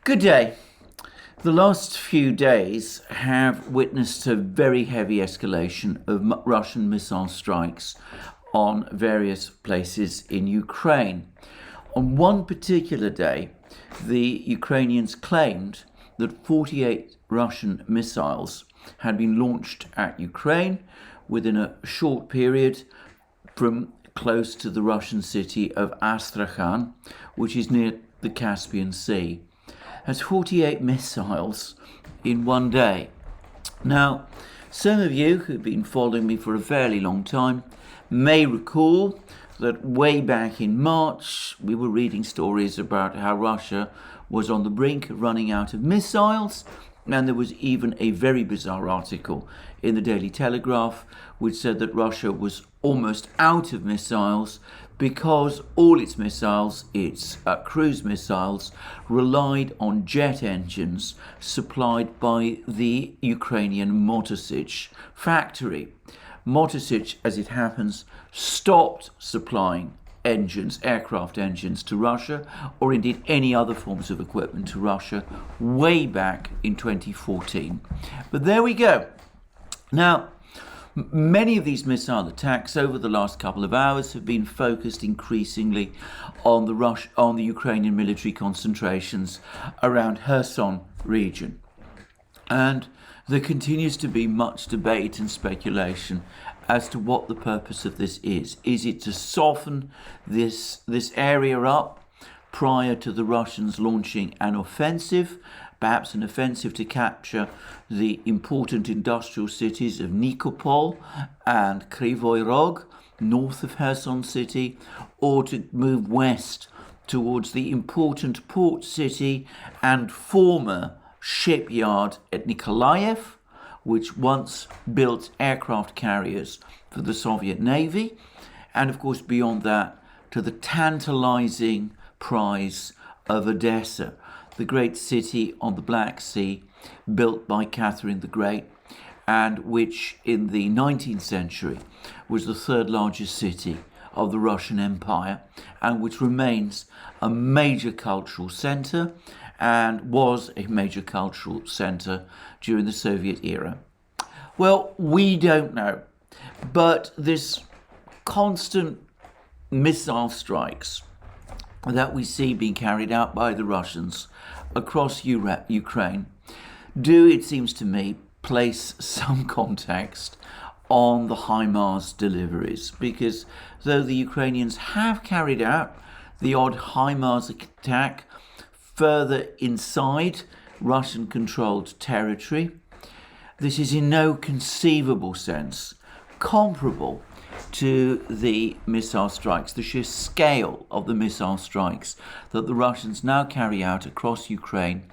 Good day. The last few days have witnessed a very heavy escalation of Russian missile strikes on various places in Ukraine. On one particular day, the Ukrainians claimed that 48 Russian missiles had been launched at Ukraine within a short period from close to the Russian city of Astrakhan, which is near the Caspian Sea. That's 48 missiles in one day. Now, some of you who've been following me for a fairly long time may recall that way back in March, we were reading stories about how Russia was on the brink of running out of missiles, and there was even a very bizarre article in the Daily Telegraph which said that Russia was almost out of missiles because all its missiles, its cruise missiles, relied on jet engines supplied by the Ukrainian Mercouris factory. Mercouris, as it happens, stopped supplying engines, aircraft engines to Russia, or indeed any other forms of equipment to Russia, way back in 2014. But there we go. Now, many of these missile attacks over the last couple of hours have been focused increasingly on the Ukrainian military concentrations around Kherson region. And there continues to be much debate and speculation as to what the purpose of this is. Is it to soften this area up prior to the Russians launching an offensive, perhaps an offensive to capture the important industrial cities of Nikopol and Kryvyi Rog, north of Kherson city, or to move west towards the important port city and former shipyard at Nikolaev, which once built aircraft carriers for the Soviet Navy, and of course beyond that to the tantalizing prize of Odessa, the great city on the Black Sea built by Catherine the Great, and which in the 19th century was the third largest city of the Russian Empire, and which remains a major cultural center and was a major cultural center during the Soviet era. Well, we don't know, but this constant missile strikes that we see being carried out by the Russians across Ukraine do, it seems to me, place some context on the HIMARS deliveries, because though the Ukrainians have carried out the odd HIMARS attack further inside Russian-controlled territory, this is in no conceivable sense comparable to the missile strikes, the sheer scale of the missile strikes that the Russians now carry out across Ukraine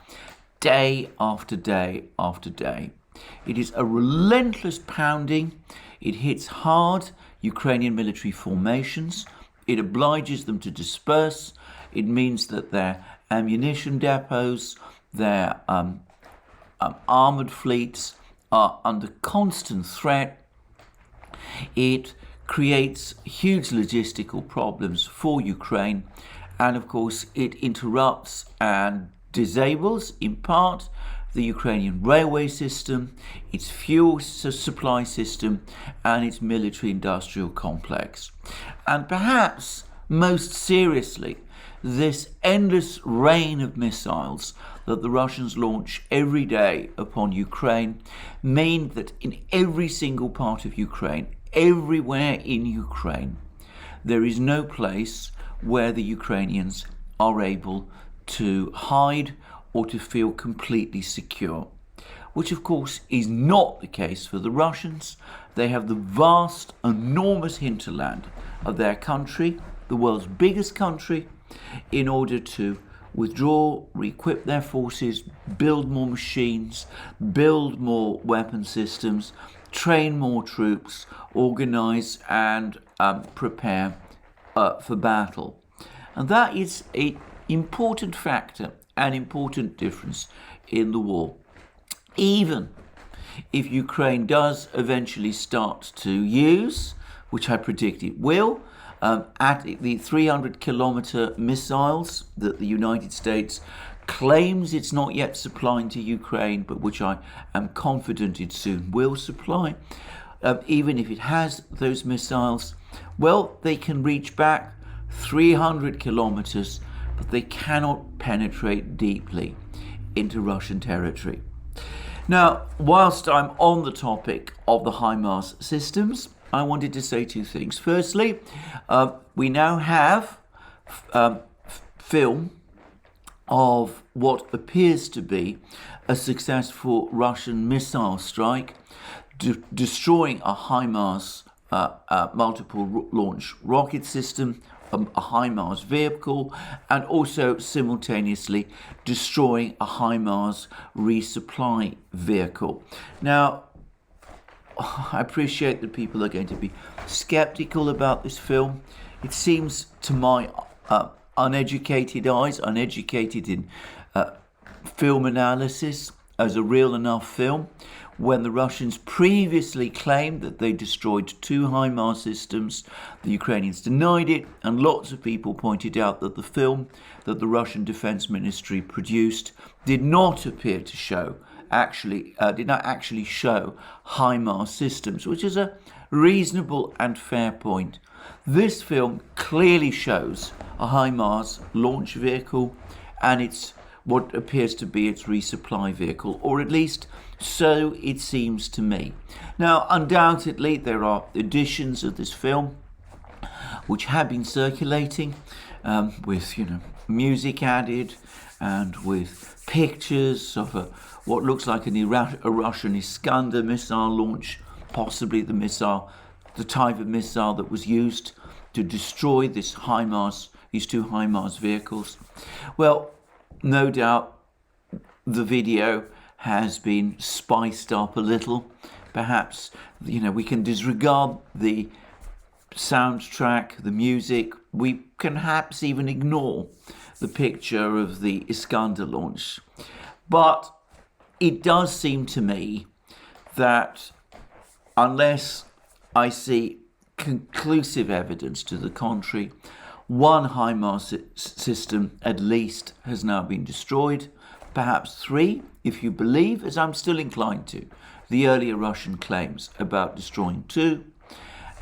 day after day after day. It is a relentless pounding. It hits hard Ukrainian military formations. It obliges them to disperse. It means that their ammunition depots, their armoured fleets are under constant threat. It creates huge logistical problems for Ukraine, and of course it interrupts and disables in part the Ukrainian railway system, its fuel supply system, and its military-industrial complex. And perhaps most seriously, this endless rain of missiles that the Russians launch every day upon Ukraine mean that in every single part of Ukraine, everywhere in Ukraine, there is no place where the Ukrainians are able to hide or to feel completely secure, which of course is not the case for the Russians. They have the vast, enormous hinterland of their country, the world's biggest country, in order to withdraw, re-equip their forces, build more machines, build more weapon systems, train more troops, organize and prepare for battle. And that is an important factor, an important difference in the war. Even if Ukraine does eventually start to use, which I predict it will, at the 300-kilometer missiles that the United States claims it's not yet supplying to Ukraine, but which I am confident it soon will supply, even if it has those missiles, well, they can reach back 300 kilometers, but they cannot penetrate deeply into Russian territory. Now, whilst I'm on the topic of the HIMARS systems, I wanted to say two things. Firstly, we now have film of what appears to be a successful Russian missile strike, destroying a HIMARS multiple launch rocket system, a HIMARS vehicle, and also simultaneously destroying a HIMARS resupply vehicle. Now, I appreciate that people are going to be skeptical about this film. It seems to my uneducated eyes, uneducated in film analysis, as a real enough film, when the Russians previously claimed that they destroyed 2 HIMARS systems. The Ukrainians denied it, and lots of people pointed out that the film that the Russian Defense Ministry produced did not appear to show, did not actually show HIMARS systems, which is a reasonable and fair point. This film clearly shows a HIMARS launch vehicle, and it's what appears to be its resupply vehicle, or at least so it seems to me. Now, undoubtedly, there are editions of this film which have been circulating with, music added and with pictures of what looks like a Russian Iskander missile launch, possibly the type of missile that was used to destroy these 2 HIMARS vehicles. Well, no doubt the video has been spiced up a little. Perhaps, we can disregard the soundtrack, the music. We can perhaps even ignore the picture of the Iskander launch. But it does seem to me that unless I see conclusive evidence to the contrary, 1 HIMARS system at least has now been destroyed, perhaps 3, if you believe, as I'm still inclined to, the earlier Russian claims about destroying 2.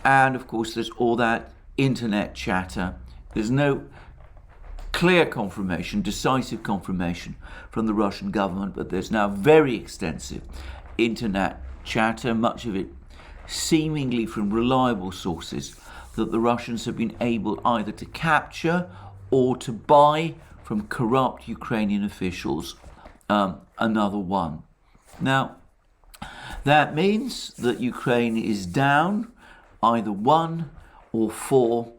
And of course, there's all that internet chatter. There's no clear confirmation, decisive confirmation from the Russian government, but there's now very extensive internet chatter, much of it seemingly from reliable sources, that the Russians have been able either to capture or to buy from corrupt Ukrainian officials another one. Now, that means that Ukraine is down either 1 or 4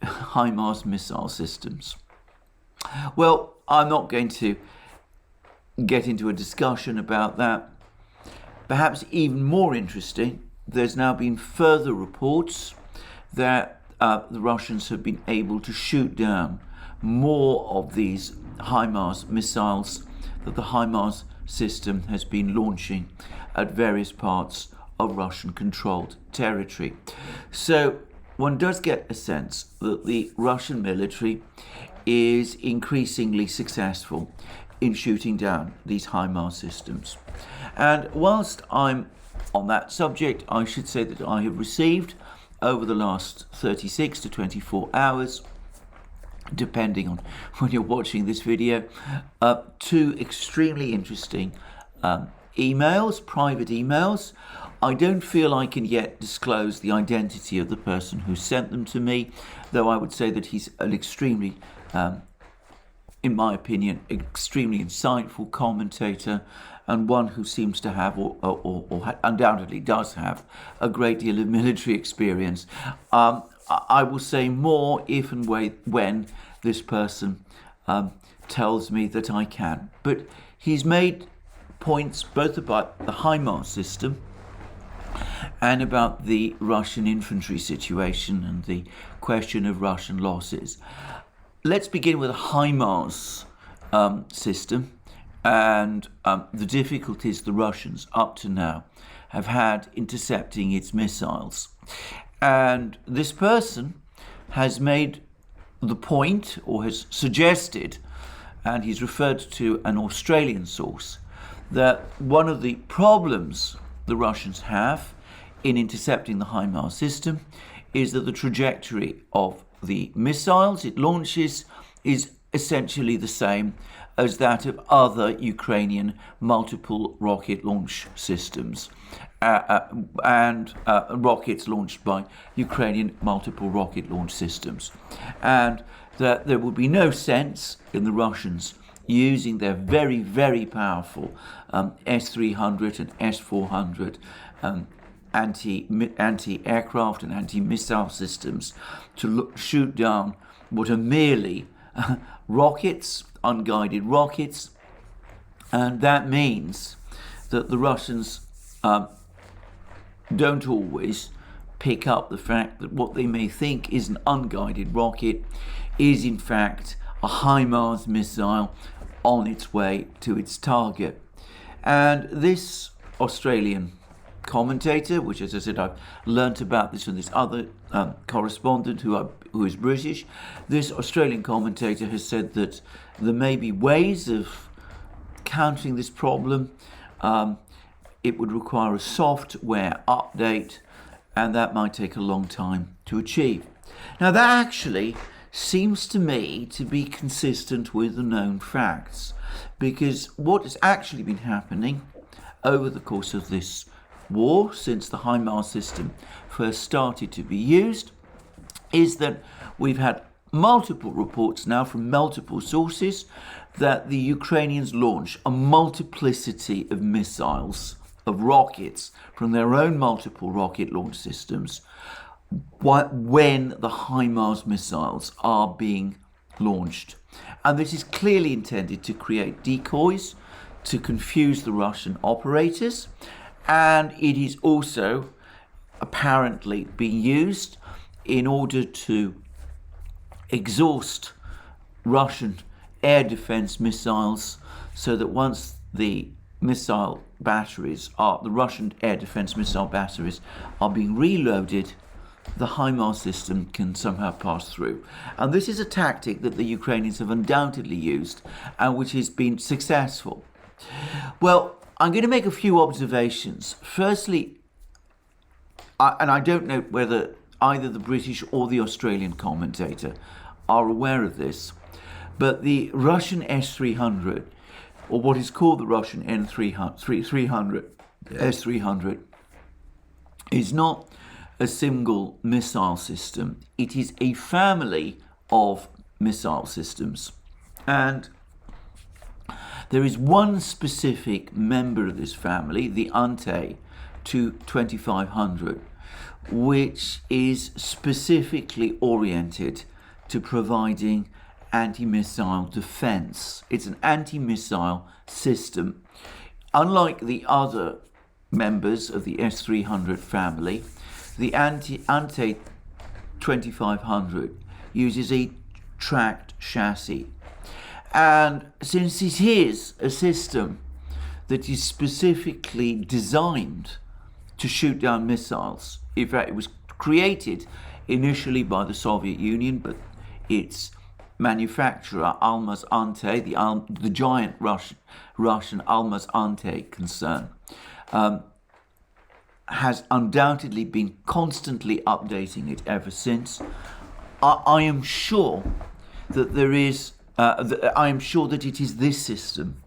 HIMARS missile systems. Well, I'm not going to get into a discussion about that. Perhaps even more interesting, there's now been further reports that the Russians have been able to shoot down more of these HIMARS missiles that the HIMARS system has been launching at various parts of Russian-controlled territory. So one does get a sense that the Russian military is increasingly successful in shooting down these HIMARS systems. And whilst I'm on that subject, I should say that I have received over the last 36 to 24 hours, depending on when you're watching this video, 2 extremely interesting emails, private emails. I don't feel I can yet disclose the identity of the person who sent them to me, though I would say that he's an extremely, in my opinion, extremely insightful commentator, and one who seems to have, or undoubtedly does have, a great deal of military experience. I will say more if and when this person tells me that I can. But he's made points both about the HIMARS system and about the Russian infantry situation and the question of Russian losses. Let's begin with the HIMARS system and the difficulties the Russians up to now have had intercepting its missiles. And this person has made the point, or has suggested, and he's referred to an Australian source, that one of the problems the Russians have in intercepting the HIMARS system is that the trajectory of the missiles it launches is essentially the same as that of other Ukrainian multiple rocket launch systems and rockets launched by Ukrainian multiple rocket launch systems. And that there would be no sense in the Russians using their very, very powerful S-300 and S-400 anti-aircraft and anti-missile systems to shoot down what are merely rockets, unguided rockets, and that means that the Russians don't always pick up the fact that what they may think is an unguided rocket is in fact a HIMARS missile on its way to its target. And this Australian commentator, which, as I said, I've learnt about this from this other correspondent who is British, this Australian commentator has said that there may be ways of countering this problem. It would require a software update, and that might take a long time to achieve. Now, that actually seems to me to be consistent with the known facts, because what has actually been happening over the course of this war, since the HIMARS system first started to be used, is that we've had multiple reports now from multiple sources that the Ukrainians launch a multiplicity of missiles, of rockets from their own multiple rocket launch systems when the HIMARS missiles are being launched. And this is clearly intended to create decoys, to confuse the Russian operators, and it is also apparently being used in order to exhaust Russian air defense missiles, so that once the Russian air defense missile batteries are being reloaded, the HIMARS system can somehow pass through. And this is a tactic that the Ukrainians have undoubtedly used and which has been successful. Well, I'm going to make a few observations. Firstly, and I don't know whether either the British or the Australian commentator are aware of this, but the Russian S-300, or what is called the Russian S-300, is not a single missile system. It is a family of missile systems. And there is one specific member of this family, the Ante 2500, which is specifically oriented to providing anti-missile defense. It's an anti-missile system. Unlike the other members of the S-300 family, the Ante 2500 uses a tracked chassis. And since it is a system that is specifically designed to shoot down missiles, in fact, it was created initially by the Soviet Union, but its manufacturer, Almaz Ante, the giant Russian Almaz Ante concern, has undoubtedly been constantly updating it ever since. I am sure that there is. I am sure that it is this system,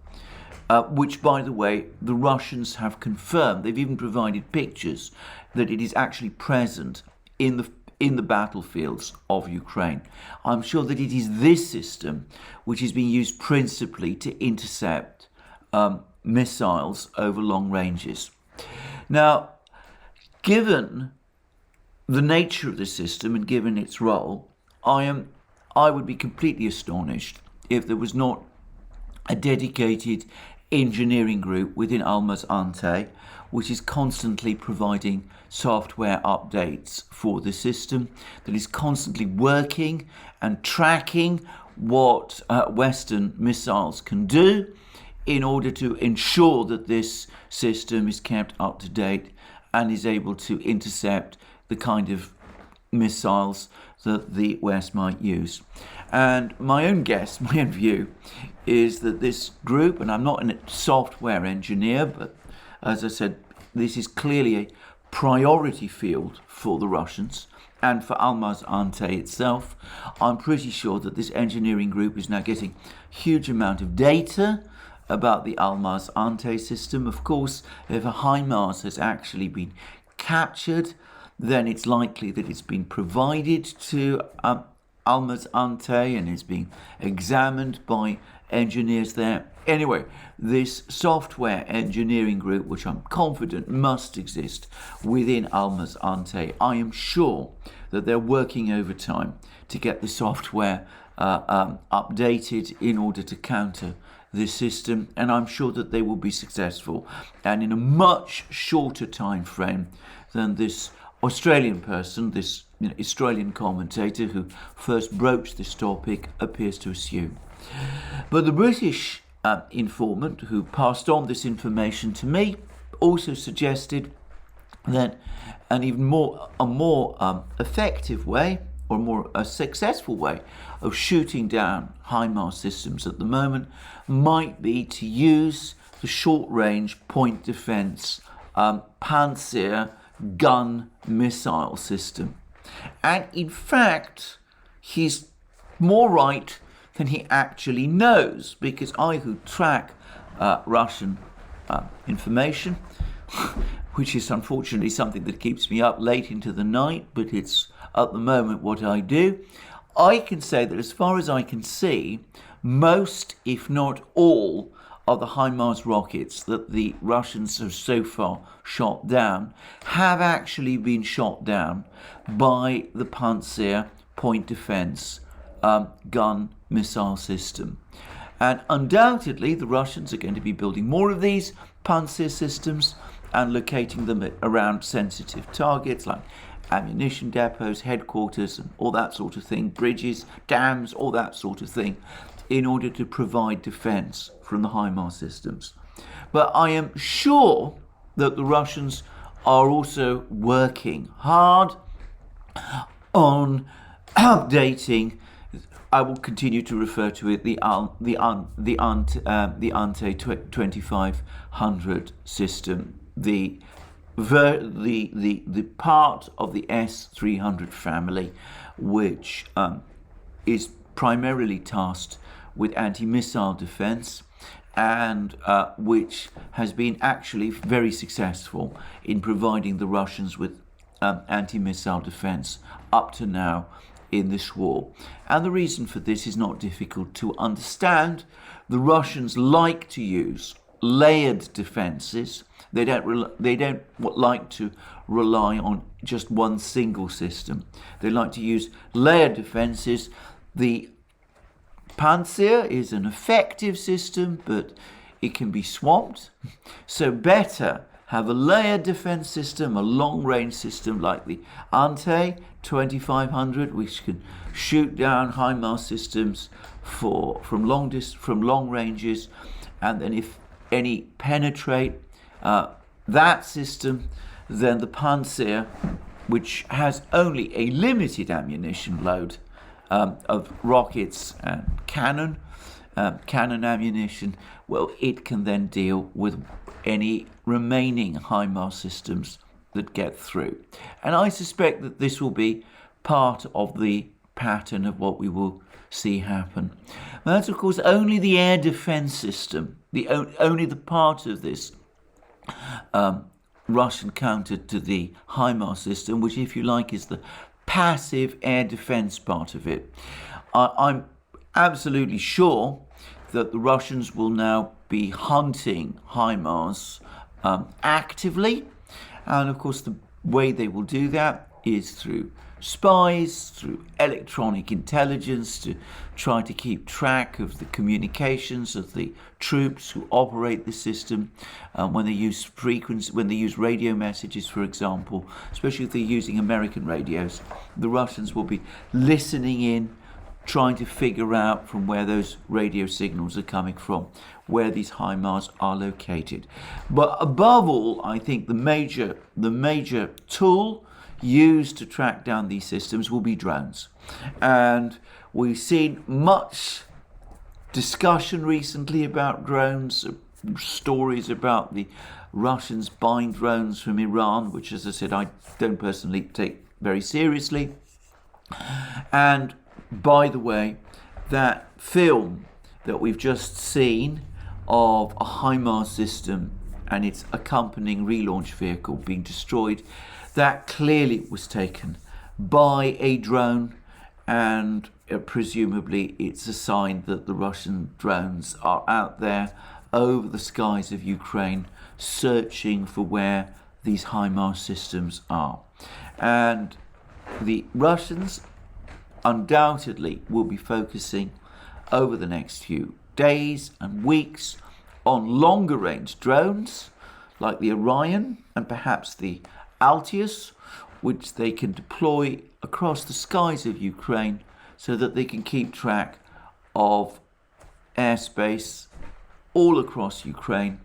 which, by the way, the Russians have confirmed. They've even provided pictures that it is actually present in the battlefields of Ukraine. I'm sure that it is this system which is being used principally to intercept missiles over long ranges. Now, given the nature of the system and given its role, I would be completely astonished if there was not a dedicated engineering group within Almaz Ante, which is constantly providing software updates for the system, that is constantly working and tracking what Western missiles can do in order to ensure that this system is kept up to date and is able to intercept the kind of missiles that the West might use. And my own guess, my own view, is that this group, and I'm not a software engineer, but as I said, this is clearly a priority field for the Russians and for HIMARS Ante itself. I'm pretty sure that this engineering group is now getting a huge amount of data about the HIMARS Ante system. Of course, if a HIMARS has actually been captured, then it's likely that it's been provided to HIMARS Ante and is being examined by engineers there. Anyway, this software engineering group, which I'm confident must exist within HIMARS Ante, I am sure that they're working overtime to get the software updated in order to counter this system, and I'm sure that they will be successful, and in a much shorter time frame than this Australian person, this Australian commentator who first broached this topic appears to assume. But the British informant who passed on this information to me also suggested that a more effective way, or a successful way of shooting down HIMARS systems at the moment might be to use the short-range point defense Panzer gun missile system. And in fact, he's more right than he actually knows, because I, who track Russian information, which is unfortunately something that keeps me up late into the night, but it's at the moment what I do, I can say that as far as I can see, most, if not all, of the HIMARS rockets that the Russians have so far shot down have actually been shot down by the Panzer point defense gun missile system. And undoubtedly the Russians are going to be building more of these Panzer systems and locating them around sensitive targets like ammunition depots, headquarters, and all that sort of thing, bridges, dams, all that sort of thing, in order to provide defense from the HIMARS systems. But I am sure that the Russians are also working hard on updating, I will continue to refer to it, the Ante 2500 system, the part of the S300 family which is primarily tasked with anti-missile defense, and which has been actually very successful in providing the Russians with anti-missile defense up to now in this war. And the reason for this is not difficult to understand. The Russians like to use layered defenses. They don't like to rely on just one single system. They like to use layered defenses. The Panzer is an effective system, but it can be swamped. So better have a layered defense system, a long-range system like the Ante 2500, which can shoot down HIMARS systems from long ranges, and then if any penetrate that system, then the Panzer, which has only a limited ammunition load of rockets and cannon ammunition, well, it can then deal with any remaining HIMARS systems that get through. And I suspect that this will be part of the pattern of what we will see happen. That's, of course, only the air defense system, only the part of this Russian counter to the HIMARS system, which, if you like, is the passive air defense part of it. I'm absolutely sure that the Russians will now be hunting HIMARS actively, and of course the way they will do that is through spies, through electronic intelligence, to try to keep track of the communications of the troops who operate the system, when they use radio messages, for example, especially if they're using American radios. The Russians will be listening in, trying to figure out from where those radio signals are coming from, where these HIMARS are located. But above all, I think the major tool used to track down these systems will be drones. And we've seen much discussion recently about drones, stories about the Russians buying drones from Iran, which, as I said, I don't personally take very seriously. And by the way, that film that we've just seen of a HIMARS system and its accompanying relaunch vehicle being destroyed, that clearly was taken by a drone, and presumably it's a sign that the Russian drones are out there over the skies of Ukraine searching for where these HIMARS systems are. And the Russians undoubtedly will be focusing over the next few days and weeks on longer range drones like the Orion and perhaps the Altius, which they can deploy across the skies of Ukraine so that they can keep track of airspace all across Ukraine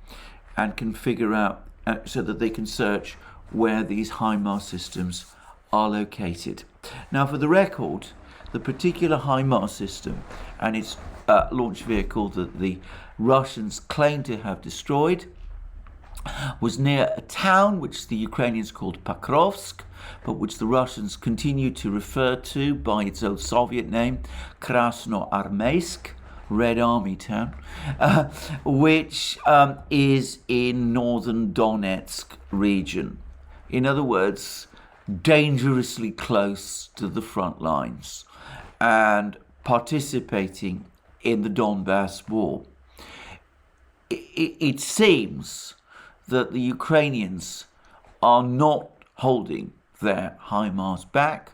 and can figure out so that they can search where these HIMARS systems are located. Now, for the record, the particular HIMARS system and its launch vehicle that the Russians claim to have destroyed was near a town which the Ukrainians called Pokrovsk, but which the Russians continue to refer to by its old Soviet name, Krasnoarmeysk, Red Army town, which is in northern Donetsk region. In other words, dangerously close to the front lines and participating in the Donbass war. It seems that the Ukrainians are not holding their HIMARS back.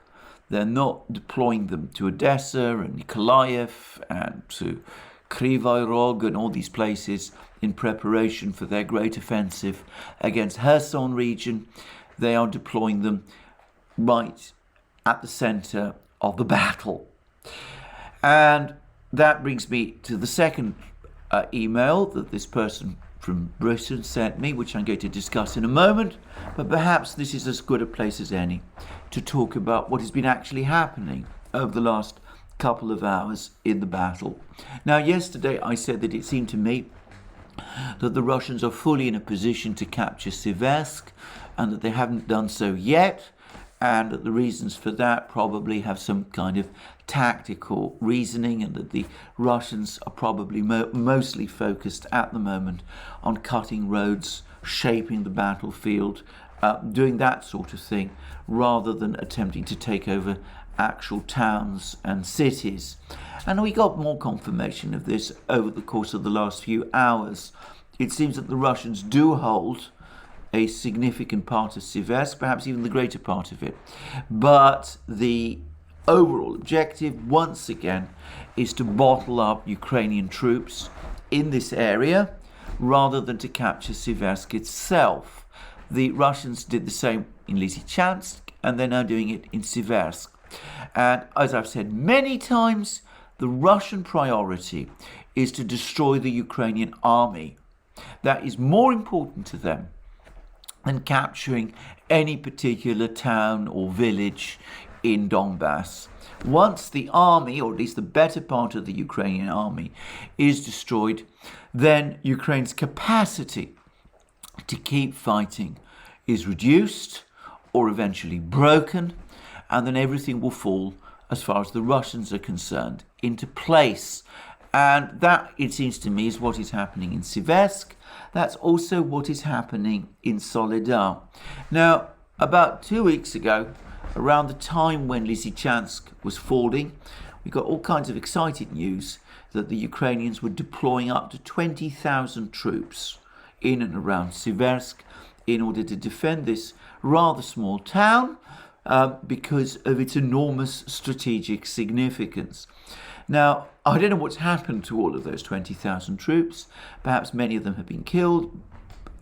They're not deploying them to Odessa and Nikolaev and to Kryvyi Rog and all these places in preparation for their great offensive against Kherson region. They are deploying them right at the center of the battle. And that brings me to the second email that this person from Britain sent me, which I'm going to discuss in a moment, but perhaps this is as good a place as any to talk about what has been actually happening over the last couple of hours in the battle. Now, yesterday I said that it seemed to me that the Russians are fully in a position to capture Siversk and that they haven't done so yet, and that the reasons for that probably have some kind of tactical reasoning, and that the Russians are probably mostly focused at the moment on cutting roads, shaping the battlefield, doing that sort of thing, rather than attempting to take over actual towns and cities. And we got more confirmation of this over the course of the last few hours. It seems that the Russians do hold a significant part of Siversk, perhaps even the greater part of it. But the overall objective, once again, is to bottle up Ukrainian troops in this area rather than to capture Siversk itself. The Russians did the same in Lysychansk, and they're now doing it in Siversk. And as I've said many times, the Russian priority is to destroy the Ukrainian army. That is more important to them than capturing any particular town or village in Donbass. Once the army, or at least the better part of the Ukrainian army, is destroyed, then Ukraine's capacity to keep fighting is reduced or eventually broken, and then everything will fall, as far as the Russians are concerned, into place. And that, it seems to me, is what is happening in Siversk. That's also what is happening in Soledar. Now, about 2 weeks ago, around the time when Lysychansk was falling, we got all kinds of exciting news that the Ukrainians were deploying up to 20,000 troops in and around Siversk in order to defend this rather small town because of its enormous strategic significance. Now, I don't know what's happened to all of those 20,000 troops. Perhaps many of them have been killed.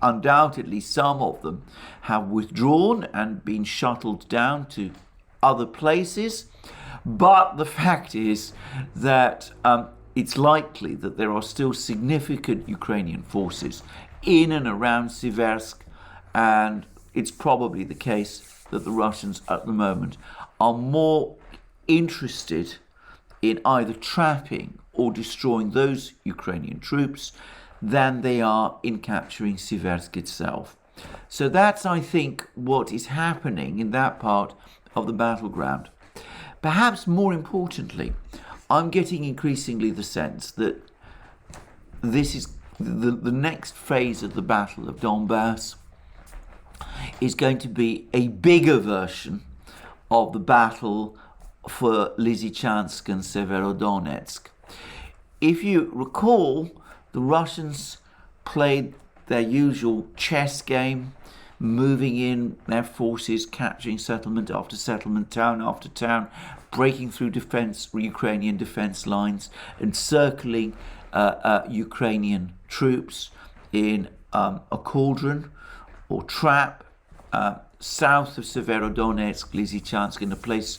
Undoubtedly, some of them have withdrawn and been shuttled down to other places. But the fact is that it's likely that there are still significant Ukrainian forces in and around Siversk, and it's probably the case that the Russians at the moment are more interested in either trapping or destroying those Ukrainian troops than they are in capturing Siversk itself. So that's, I think, what is happening in that part of the battleground. Perhaps more importantly, I'm getting increasingly the sense that this is the next phase of the Battle of Donbass is going to be a bigger version of the battle for Lysychansk and Severodonetsk. If you recall, the Russians played their usual chess game, moving in their forces, capturing settlement after settlement, town after town, breaking through Ukrainian defense lines, encircling Ukrainian troops in a cauldron or trap south of Severodonetsk, Lysychansk, in a place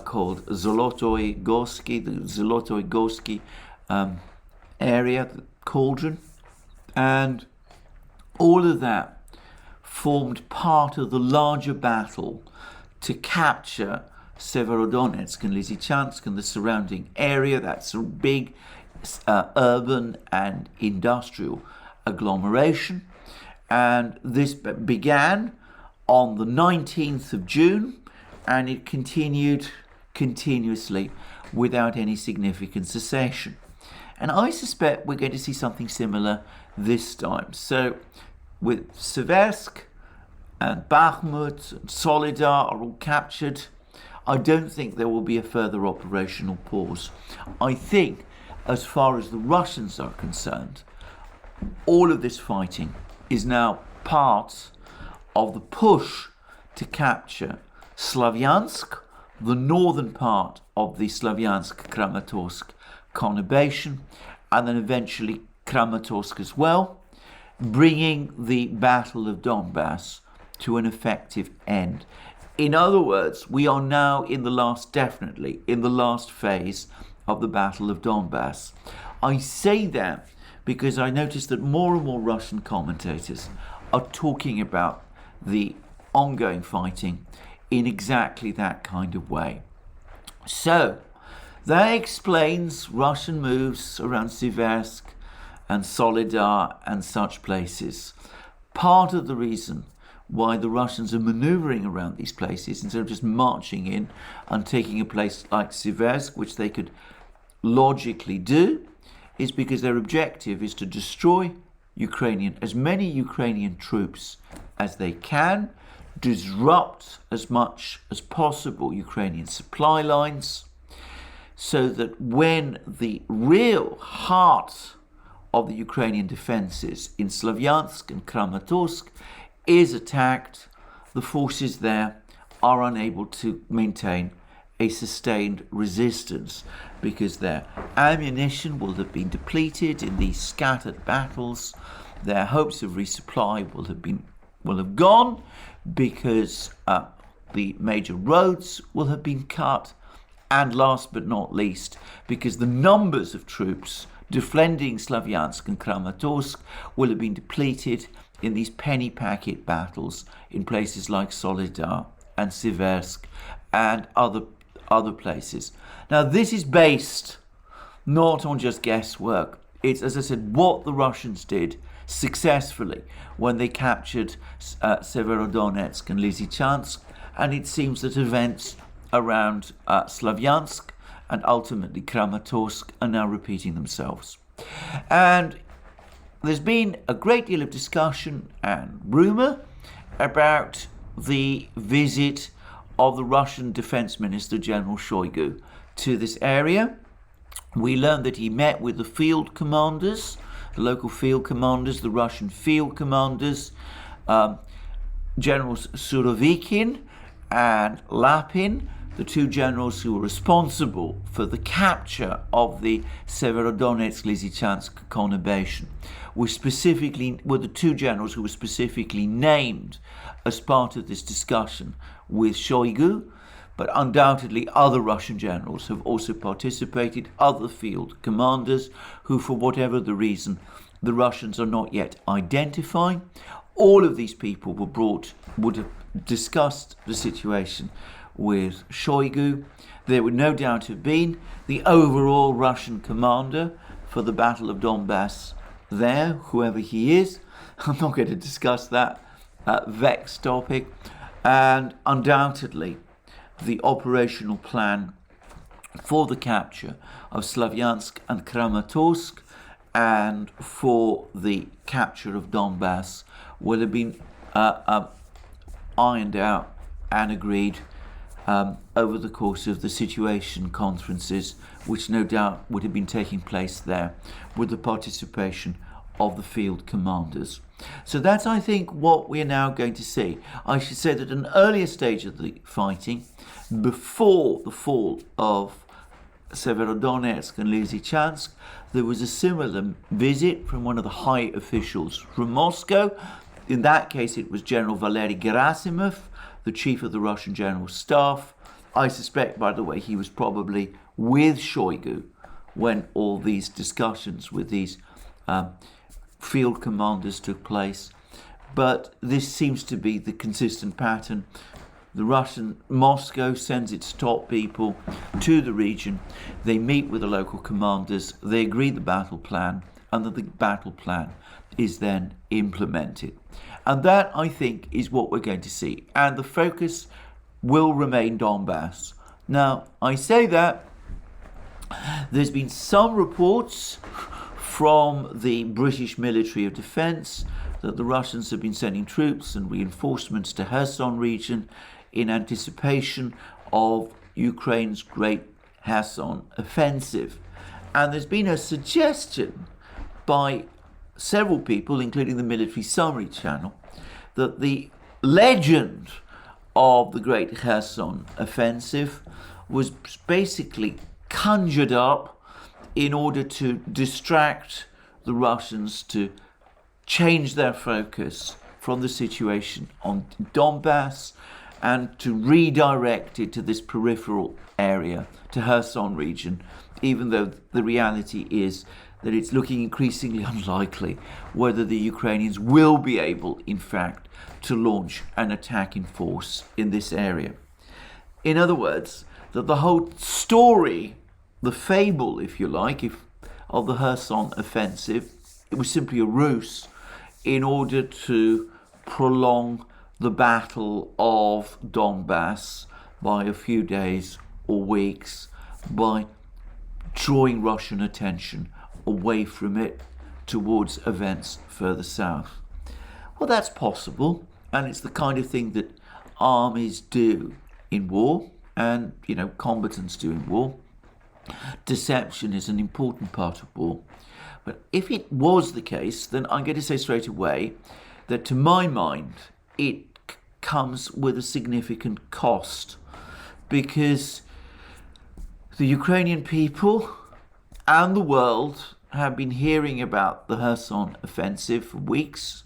called Zolotoy Gorsky, the Zolotoy Gorsky area, the cauldron. And all of that formed part of the larger battle to capture Severodonetsk and Lysychansk and the surrounding area. That's a big urban and industrial agglomeration. And this began on the 19th of June, and it continued continuously without any significant cessation. And I suspect we're going to see something similar this time. So with Siversk and Bakhmut and Solidar are all captured, I don't think there will be a further operational pause. I think, as far as the Russians are concerned, all of this fighting is now part of the push to capture Slavyansk, the northern part of the Slavyansk-Kramatorsk conurbation, and then eventually Kramatorsk as well, bringing the Battle of Donbass to an effective end. In other words, we are now definitely in the last phase of the Battle of Donbass. I say that because I noticed that more and more Russian commentators are talking about the ongoing fighting in exactly that kind of way. So that explains Russian moves around Siversk and Solidar and such places. Part of the reason why the Russians are maneuvering around these places instead of just marching in and taking a place like Siversk, which they could logically do, is because their objective is to destroy as many Ukrainian troops as they can, disrupt as much as possible Ukrainian supply lines, so that when the real heart of the Ukrainian defenses in Slavyansk and Kramatorsk is attacked, the forces there are unable to maintain a sustained resistance because their ammunition will have been depleted in these scattered battles. Their hopes of resupply will have gone because the major roads will have been cut, and last but not least, because the numbers of troops defending Slavyansk and Kramatorsk will have been depleted in these penny packet battles in places like Solidar and Siversk and other places. Now, this is based not on just guesswork. It's, as I said, what the Russians did successfully when they captured Severodonetsk and Lysychansk, and it seems that events around Slavyansk and ultimately Kramatorsk are now repeating themselves. And there's been a great deal of discussion and rumour about the visit of the Russian Defense Minister, General Shoigu, to this area. We learned that he met with the field commanders, the local field commanders, the Russian field commanders, Generals Surovikin and Lapin, the two generals who were responsible for the capture of the Severodonetsk-Lysychansk conurbation, were the two generals who were specifically named as part of this discussion with Shoigu, but undoubtedly other Russian generals have also participated, other field commanders who, for whatever the reason, the Russians are not yet identifying. All of these people would have discussed the situation with Shoigu. There would no doubt have been the overall Russian commander for the Battle of Donbass there, whoever he is. I'm not going to discuss that vexed topic. And undoubtedly, the operational plan for the capture of Slavyansk and Kramatorsk and for the capture of Donbass will have been ironed out and agreed over the course of the situation conferences, which no doubt would have been taking place there with the participation of the field commanders. So that's, I think, what we're now going to see. I should say that at an earlier stage of the fighting, before the fall of Severodonetsk and Lysychansk, there was a similar visit from one of the high officials from Moscow. In that case, it was General Valery Gerasimov, the chief of the Russian General Staff. I suspect, by the way, he was probably with Shoigu when all these discussions with these field commanders took place. But this seems to be the consistent pattern. The Russian Moscow sends its top people to the region. They meet with the local commanders. They agree the battle plan, and the battle plan is then implemented. And that, I think, is what we're going to see. And the focus will remain Donbass. Now, I say that there's been some reports from the British Military of Defence that the Russians have been sending troops and reinforcements to Kherson region in anticipation of Ukraine's great Kherson offensive. And there's been a suggestion by several people, including the Military Summary Channel, that the legend of the great Kherson offensive was basically conjured up in order to distract the Russians, to change their focus from the situation on Donbass and to redirect it to this peripheral area, to Kherson region, even though the reality is that it's looking increasingly unlikely whether the Ukrainians will be able, in fact, to launch an attack in force in this area. In other words, that the whole story, the fable, if you like, of the Kherson offensive, it was simply a ruse in order to prolong the battle of Donbass by a few days or weeks, by drawing Russian attention away from it towards events further south. Well, that's possible, and it's the kind of thing that armies do in war, and, combatants do in war. Deception is an important part of war. But if it was the case, then I'm going to say straight away that, to my mind, it comes with a significant cost, because the Ukrainian people and the world have been hearing about the Kherson offensive for weeks,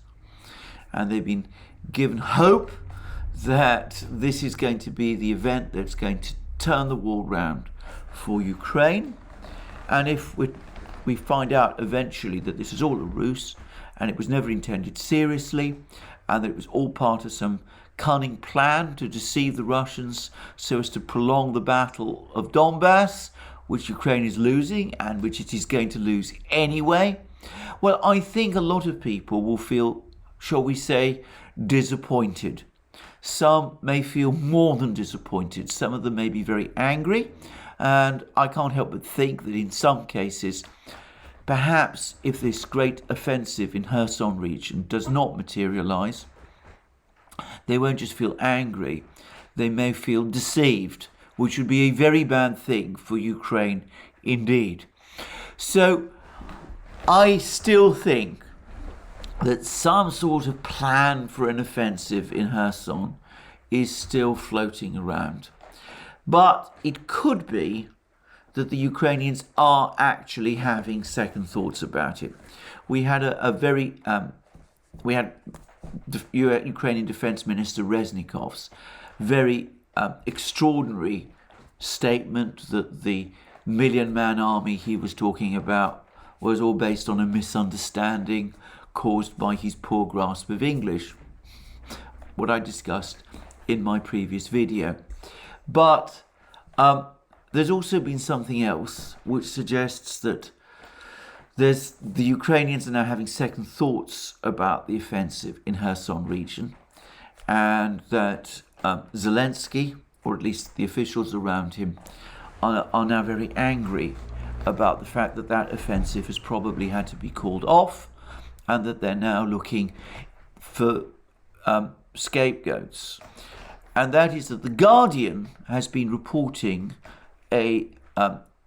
and they've been given hope that this is going to be the event that's going to turn the war round for Ukraine. And if we find out eventually that this is all a ruse and it was never intended seriously, and that it was all part of some cunning plan to deceive the Russians so as to prolong the battle of Donbass, which Ukraine is losing and which it is going to lose anyway, well, I think a lot of people will feel, shall we say, disappointed. Some may feel more than disappointed. Some of them may be very angry. And I can't help but think that in some cases, perhaps if this great offensive in Kherson region does not materialize, they won't just feel angry, they may feel deceived, which would be a very bad thing for Ukraine indeed. So I still think that some sort of plan for an offensive in Kherson is still floating around. But it could be that the Ukrainians are actually having second thoughts about it. We had the Ukrainian Defense Minister Reznikov's very extraordinary statement that the million-man army he was talking about was all based on a misunderstanding caused by his poor grasp of English. What I discussed in my previous video. But there's also been something else which suggests that the Ukrainians are now having second thoughts about the offensive in Kherson region, and that Zelensky, or at least the officials around him, are now very angry about the fact that that offensive has probably had to be called off, and that they're now looking for scapegoats. And that is that The Guardian has been reporting a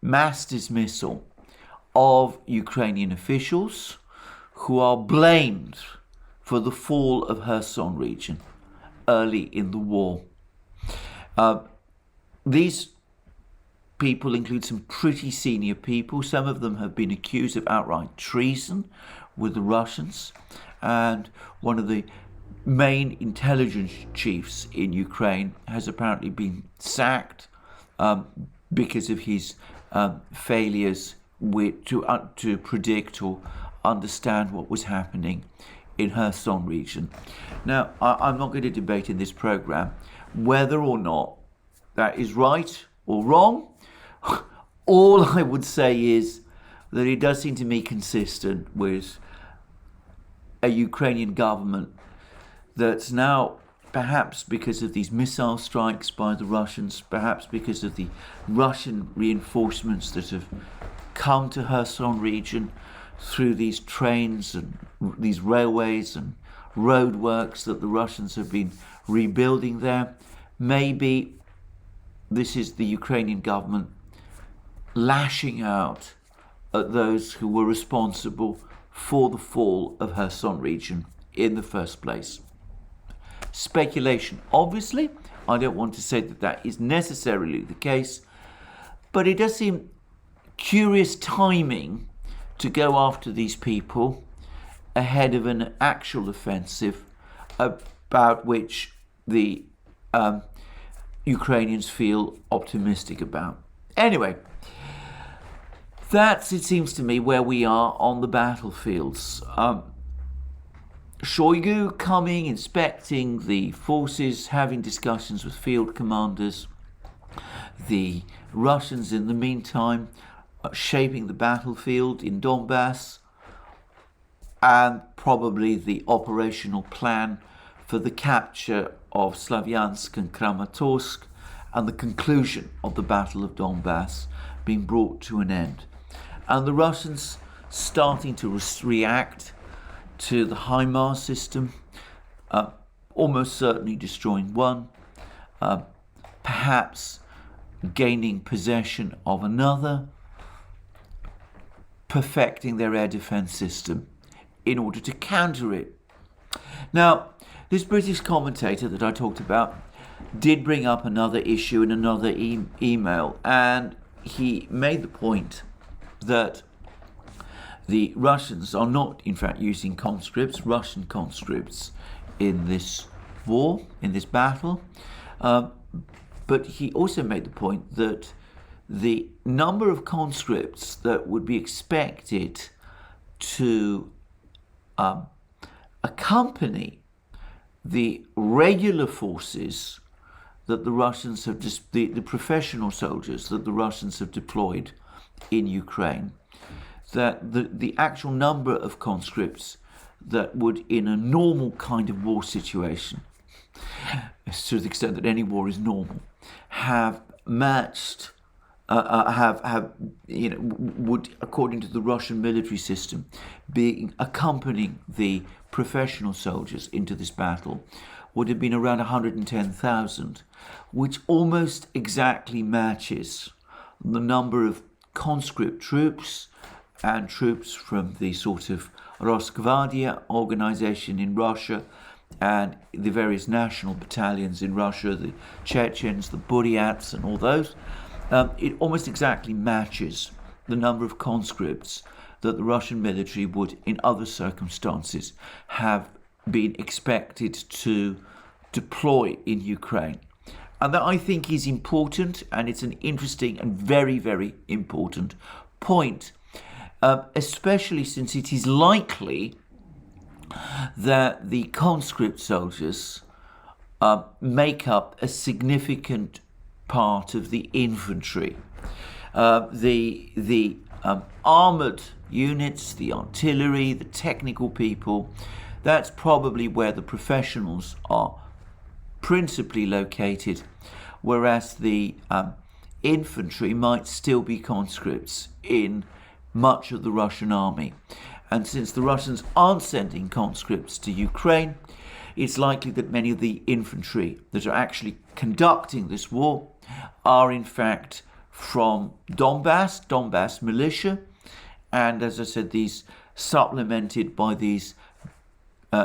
mass dismissal of Ukrainian officials who are blamed for the fall of Kherson region early in the war. These people include some pretty senior people. Some of them have been accused of outright treason with the Russians, and one of the main intelligence chiefs in Ukraine has apparently been sacked because of his failures to predict or understand what was happening in Kherson region. Now, I'm not going to debate in this program whether or not that is right or wrong. All I would say is that it does seem to me consistent with a Ukrainian government that's now, perhaps because of these missile strikes by the Russians, perhaps because of the Russian reinforcements that have come to Kherson region through these trains and these railways and roadworks that the Russians have been rebuilding there. Maybe this is the Ukrainian government lashing out at those who were responsible for the fall of Kherson region in the first place. Speculation, obviously. I don't want to say that that is necessarily the case, but it does seem curious timing to go after these people ahead of an actual offensive about which the Ukrainians feel optimistic about. Anyway, that's, it seems to me, where we are on the battlefields. Shoigu coming, inspecting the forces, having discussions with field commanders. The Russians, in the meantime, shaping the battlefield in Donbass, and probably the operational plan for the capture of Slavyansk and Kramatorsk and the conclusion of the Battle of Donbass being brought to an end. And the Russians starting to react to the HIMARS system, almost certainly destroying one, perhaps gaining possession of another, perfecting their air defense system in order to counter it. Now, this British commentator that I talked about did bring up another issue in another email, and he made the point that the Russians are not, in fact, using conscripts, Russian conscripts, in this war, in this battle. But he also made the point that the number of conscripts that would be expected to accompany the regular forces that the Russians have, the professional soldiers that the Russians have deployed in Ukraine, that the actual number of conscripts that would, in a normal kind of war situation, to the extent that any war is normal, have matched, would, according to the Russian military system, be accompanying the professional soldiers into this battle, would have been around 110,000, which almost exactly matches the number of conscript troops and troops from the sort of Rosgvardia organization in Russia and the various national battalions in Russia, the Chechens, the Buryats and all those. It almost exactly matches the number of conscripts that the Russian military would, in other circumstances, have been expected to deploy in Ukraine. And that, I think, is important, and it's an interesting and very, very important point, especially since it is likely that the conscript soldiers make up a significant part of the infantry. The armoured units, the artillery, the technical people, that's probably where the professionals are principally located, whereas the infantry might still be conscripts in much of the Russian army. And since the Russians aren't sending conscripts to Ukraine, it's likely that many of the infantry that are actually conducting this war are in fact from Donbass militia, and as I said, these supplemented by these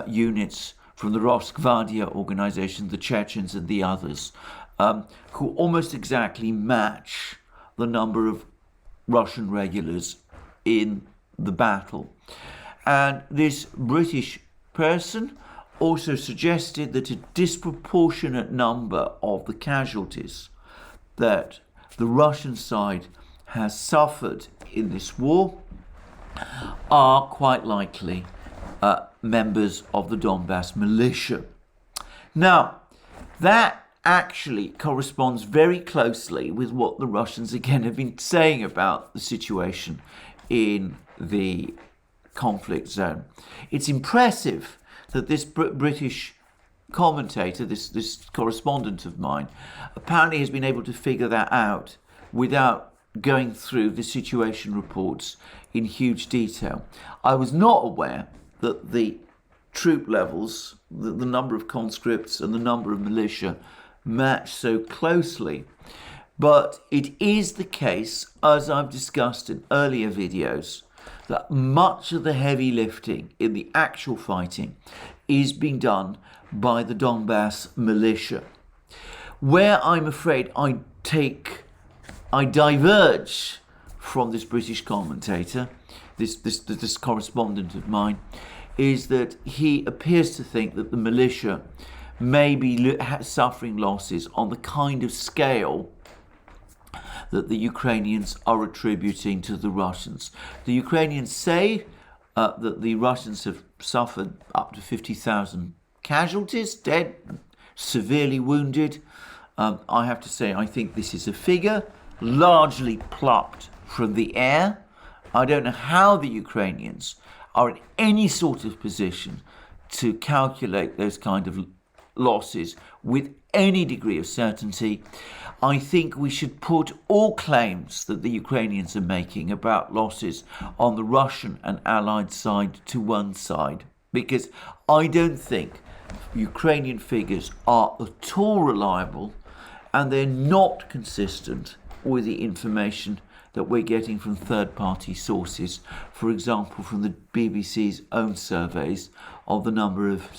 units from the Rosgvardia organization, the Chechens and the others, who almost exactly match the number of Russian regulars in the battle. And this British person also suggested that a disproportionate number of the casualties that the Russian side has suffered in this war are quite likely members of the Donbass militia. Now, that actually corresponds very closely with what the Russians again have been saying about the situation in the conflict zone. It's impressive that this British commentator, this correspondent of mine, apparently has been able to figure that out without going through the situation reports in huge detail. I was not aware that the troop levels, the number of conscripts and the number of militia match so closely. But it is the case, as I've discussed in earlier videos, that much of the heavy lifting in the actual fighting is being done by the Donbass militia. Where I'm afraid I diverge from this British commentator, this correspondent of mine, is that he appears to think that the militia may be suffering losses on the kind of scale that the Ukrainians are attributing to the Russians. The Ukrainians say that the Russians have suffered up to 50,000 casualties, dead, severely wounded. I have to say, I think this is a figure largely plucked from the air. I don't know how the Ukrainians are in any sort of position to calculate those kind of losses with any degree of certainty. I think we should put all claims that the Ukrainians are making about losses on the Russian and Allied side to one side, because I don't think Ukrainian figures are at all reliable, and they're not consistent with the information that we're getting from third-party sources, for example, from the BBC's own surveys of the number of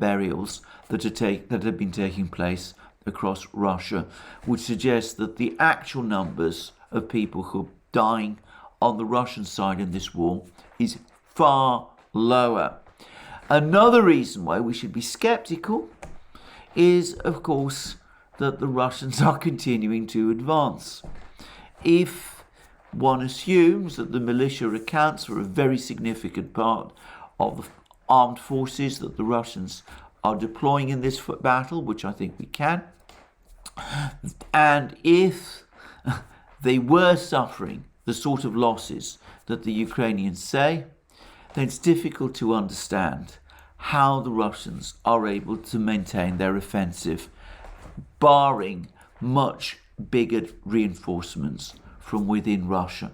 burials that have been taking place across Russia, which suggests that the actual numbers of people who are dying on the Russian side in this war is far lower. Another reason why we should be skeptical is, of course, that the Russians are continuing to advance. If one assumes that the militia accounts for a very significant part of the armed forces that the Russians are deploying in this battle, which I think we can, and if they were suffering the sort of losses that the Ukrainians say, then it's difficult to understand how the Russians are able to maintain their offensive, barring much bigger reinforcements from within Russia.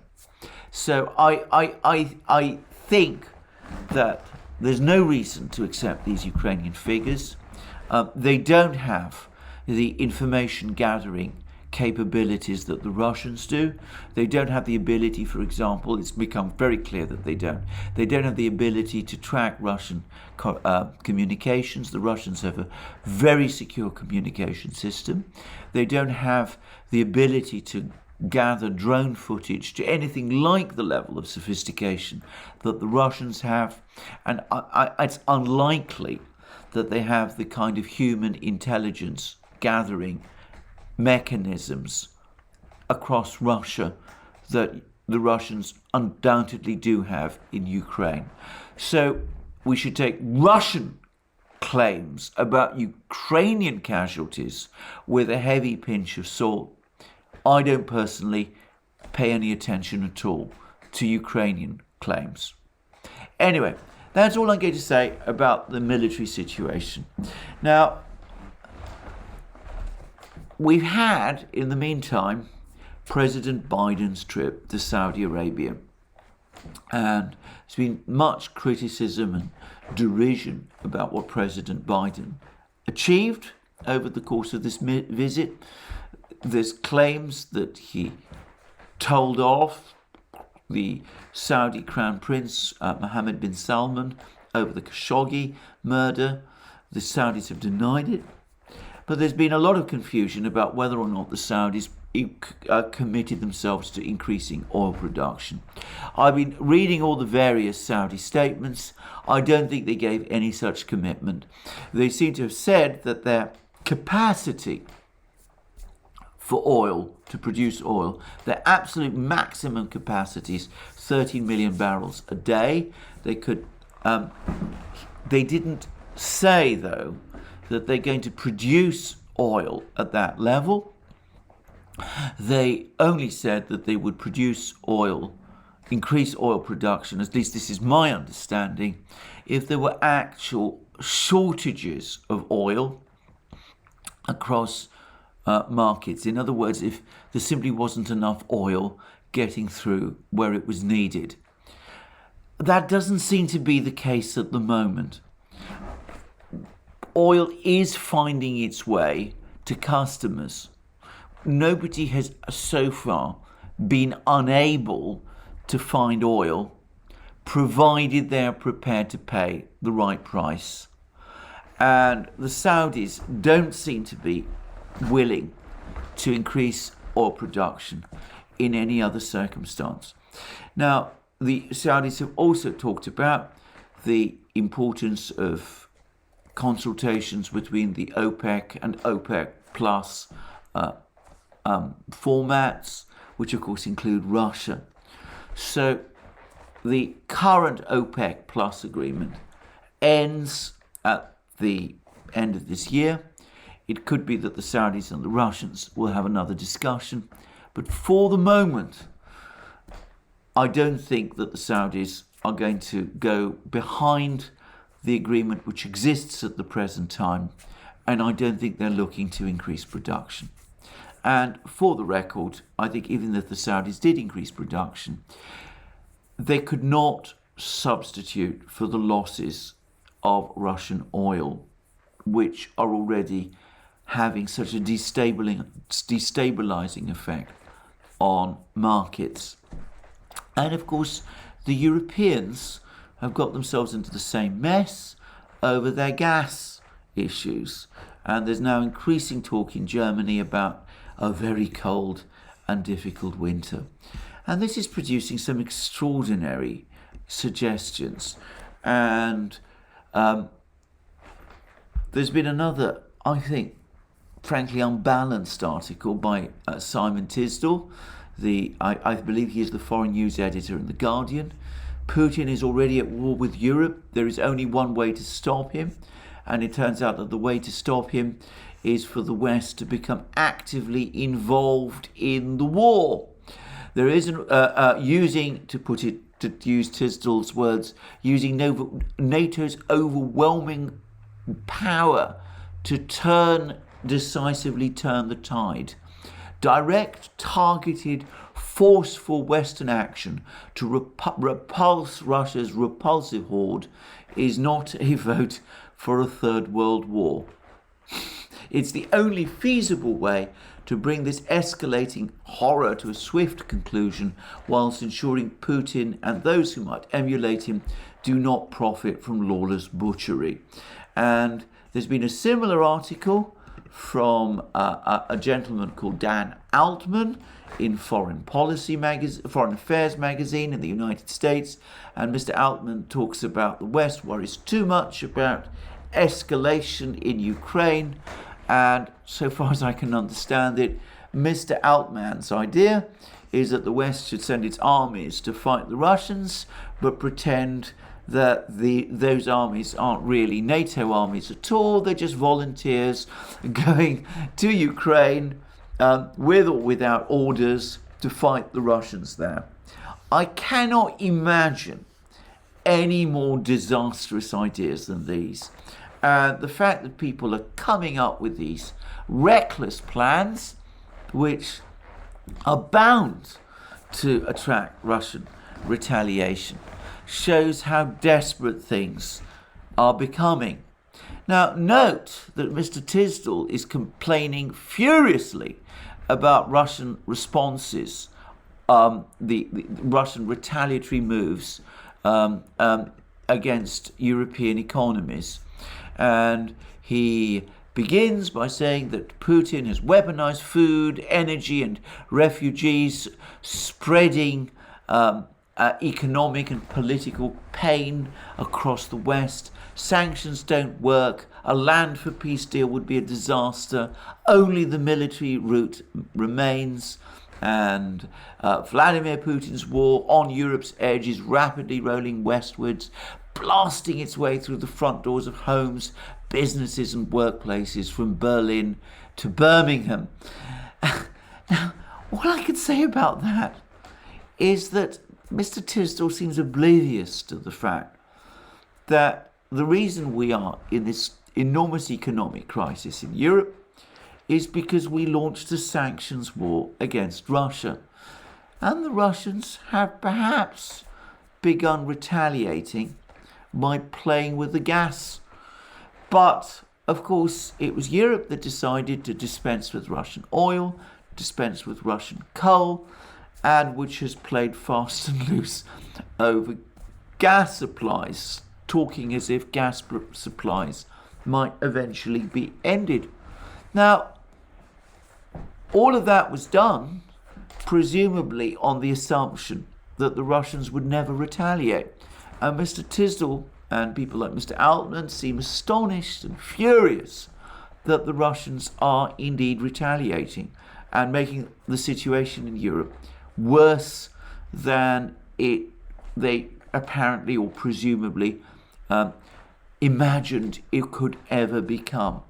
So I think that there's no reason to accept these Ukrainian figures. They don't have the information gathering capabilities that the Russians do. They don't have the ability, for example, it's become very clear that they don't have the ability to track Russian communications. The Russians have a very secure communication system. They don't have the ability to gather drone footage to anything like the level of sophistication that the Russians have, and it's unlikely that they have the kind of human intelligence gathering mechanisms across Russia that the Russians undoubtedly do have in Ukraine. So we should take Russian claims about Ukrainian casualties with a heavy pinch of salt. I don't personally pay any attention at all to Ukrainian claims. Anyway, that's all I'm going to say about the military situation. Now, we've had, in the meantime, President Biden's trip to Saudi Arabia. And there's been much criticism and derision about what President Biden achieved over the course of this visit. There's claims that he told off the Saudi Crown Prince Mohammed bin Salman over the Khashoggi murder. The Saudis have denied it. But there's been a lot of confusion about whether or not the Saudis committed themselves to increasing oil production. I've been reading all the various Saudi statements. I don't think they gave any such commitment. They seem to have said that their capacity for oil, to produce oil, their absolute maximum capacity is 13 million barrels a day. They didn't say, though, that they're going to produce oil at that level. They only said that they would produce oil, increase oil production, at least this is my understanding, if there were actual shortages of oil across markets. In other words, if there simply wasn't enough oil getting through where it was needed. That doesn't seem to be the case at the moment. Oil is finding its way to customers. Nobody has so far been unable to find oil, provided they are prepared to pay the right price. And the Saudis don't seem to be willing to increase oil production in any other circumstance. Now, the Saudis have also talked about the importance of consultations between the OPEC and OPEC plus formats, which of course include Russia. So the current OPEC plus agreement ends at the end of this year. It could be that the Saudis and the Russians will have another discussion. But for the moment, I don't think that the Saudis are going to go behind the agreement which exists at the present time. And I don't think they're looking to increase production. And for the record, I think even if the Saudis did increase production, they could not substitute for the losses of Russian oil, which are already having such a destabilizing effect on markets. And of course, the Europeans have got themselves into the same mess over their gas issues. And there's now increasing talk in Germany about a very cold and difficult winter. And this is producing some extraordinary suggestions. And there's been another, I think, frankly unbalanced article by Simon Tisdall. I believe he is the foreign news editor in The Guardian. Putin is already at war with Europe. There is only one way to stop him. And it turns out that the way to stop him is for the West to become actively involved in the war. There isn't to use Tisdall's words, using NATO's overwhelming power to decisively turn the tide. Direct, targeted, forceful Western action to repulse Russia's repulsive horde is not a vote for a third world war. It's the only feasible way to bring this escalating horror to a swift conclusion, whilst ensuring Putin and those who might emulate him do not profit from lawless butchery. And there's been a similar article from a gentleman called Dan Altman in Foreign Affairs magazine in the United States. And Mr. Altman talks about the West worries too much about escalation in Ukraine. And so far as I can understand it, Mr. Altman's idea is that the West should send its armies to fight the Russians, but pretend that those armies aren't really NATO armies at all. They're just volunteers going to Ukraine with or without orders to fight the Russians there. I cannot imagine any more disastrous ideas than these. The fact that people are coming up with these reckless plans, which are bound to attract Russian retaliation, shows how desperate things are becoming. Now, note that Mr. Tisdall is complaining furiously about Russian responses, the Russian retaliatory moves against European economies. And he begins by saying that Putin has weaponized food, energy, and refugees, spreading economic and political pain across the West. Sanctions don't work. A land for peace deal would be a disaster. Only the military route remains. And Vladimir Putin's war on Europe's edge is rapidly rolling westwards, blasting its way through the front doors of homes, businesses and workplaces from Berlin to Birmingham. Now, all I can say about that is that Mr. Tisdall seems oblivious to the fact that the reason we are in this enormous economic crisis in Europe is because we launched a sanctions war against Russia. And the Russians have perhaps begun retaliating by playing with the gas. But, of course, it was Europe that decided to dispense with Russian oil, dispense with Russian coal, and which has played fast and loose over gas supplies, talking as if gas supplies might eventually be ended. Now, all of that was done, presumably on the assumption that the Russians would never retaliate. And Mr. Tisdall and people like Mr. Altman seem astonished and furious that the Russians are indeed retaliating and making the situation in Europe worse than they apparently or presumably imagined it could ever become.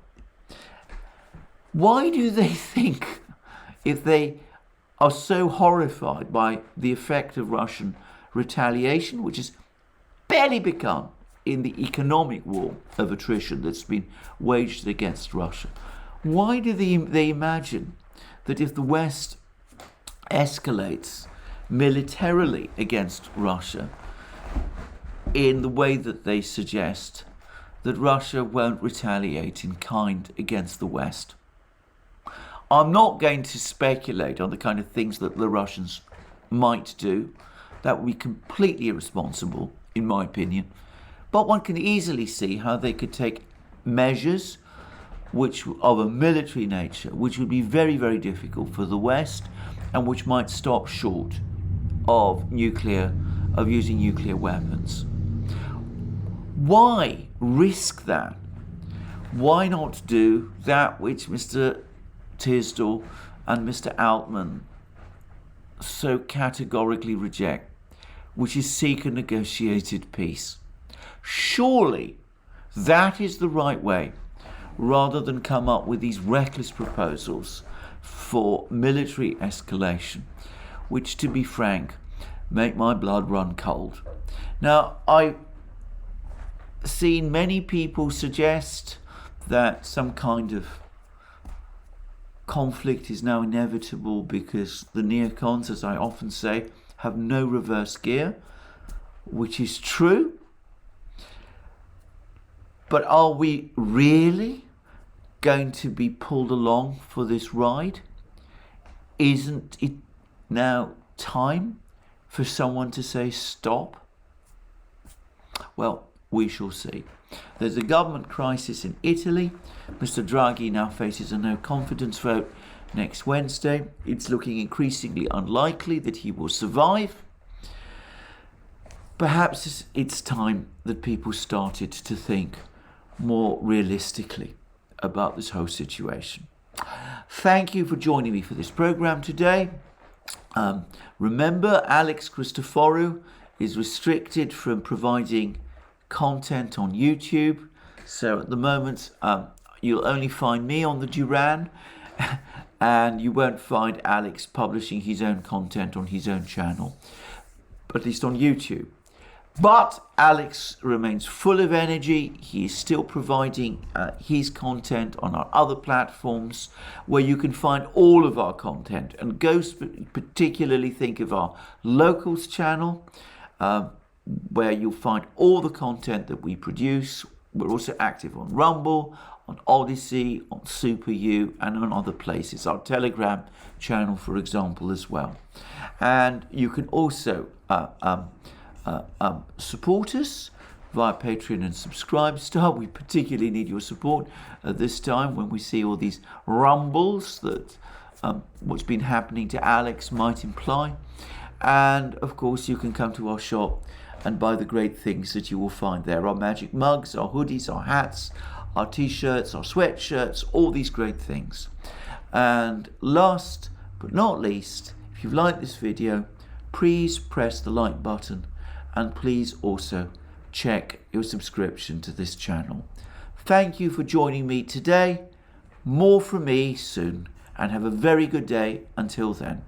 Why do they think, if they are so horrified by the effect of Russian retaliation, which has barely begun in the economic war of attrition that's been waged against Russia, why do they imagine that if the West escalates militarily against Russia in the way that they suggest, that Russia won't retaliate in kind against the West? I'm not going to speculate on the kind of things that the Russians might do. That would be completely irresponsible, in my opinion. But one can easily see how they could take measures which of a military nature, which would be very, very difficult for the West, and which might stop short of using nuclear weapons. Why risk that? Why not do that which Mr. Tisdall and Mr. Altman so categorically reject, which is seek a negotiated peace? Surely that is the right way, rather than come up with these reckless proposals for military escalation, which, to be frank, make my blood run cold. Now, I've seen many people suggest that some kind of conflict is now inevitable because the neocons, as I often say, have no reverse gear, which is true. But are we really going to be pulled along for this ride? Isn't it now time for someone to say stop? Well, we shall see. There's a government crisis in Italy. Mr. Draghi now faces a no-confidence vote next Wednesday. It's looking increasingly unlikely that he will survive. Perhaps it's time that people started to think more realistically about this whole situation. Thank you for joining me for this program today. Remember, Alex Christoforou is restricted from providing content on YouTube. So at the moment, you'll only find me on the Duran, and you won't find Alex publishing his own content on his own channel, at least on YouTube. But Alex remains full of energy. He is still providing his content on our other platforms, where you can find all of our content. And go particularly think of our locals channel, where you'll find all the content that we produce. We're also active on Rumble, on ODYSEE, on SuperU, and on other places. Our Telegram channel, for example, as well. And you can also support us via Patreon and Subscribestar. We particularly need your support at this time, when we see all these rumbles that what's been happening to Alex might imply. And of course, you can come to our shop and buy the great things that you will find there. Our magic mugs, our hoodies, our hats, our t-shirts, our sweatshirts, all these great things. And last but not least, if you've liked this video, please press the like button, and please also check your subscription to this channel. Thank you for joining me today. More from me soon, and have a very good day until then.